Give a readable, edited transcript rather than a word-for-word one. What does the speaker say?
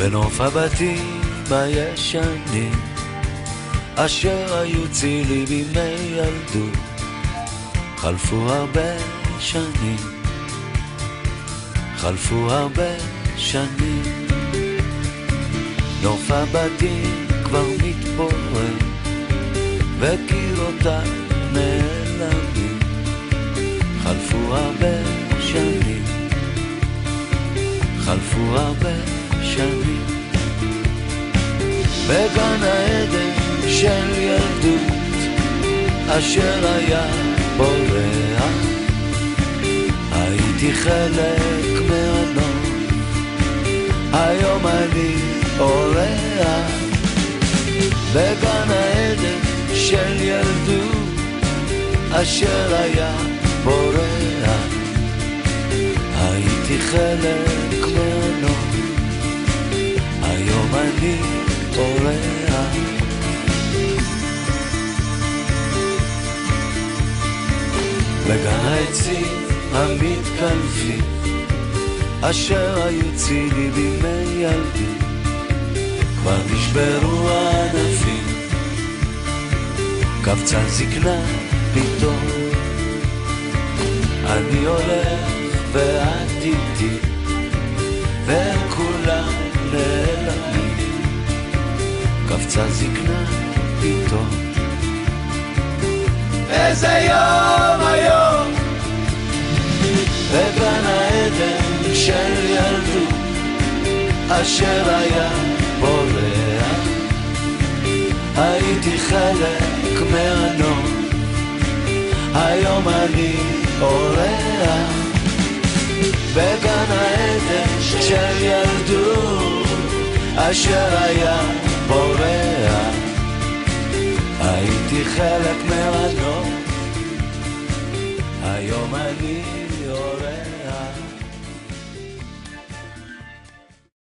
בנוף הבתים הישנים אשר היו צילי בימי ילדות, חלפו הרבה שנים, חלפו הרבה שנים. נוף הבתים כבר מתפורר וקירותיו נעלמים, חלפו הרבה שנים, חלפו הרבה שנים. בגן העדן של ילדות אשר היה בורח, הייתי חלק מהנוף, היום אני אורח. בגן העדן של ילדות אשר היה בורח, הייתי חלק מהנוף, היום אני אורח. בגן העצים המתקלפים אשר היו צילי בימי ילדות, כבר נשברו הענפים, קבצה זקנה פתאום. אני הולך ואת איתי והם כולם נעלמים, קבצה זקנה פתאום. איזה יום היום בגן העדן של ילדות אשר היה בורח, הייתי חלק מהנוף, היום אני אורח. בגן העדן של ילדות אשר היה בורח, הייתי חלק מהנוף, היום אני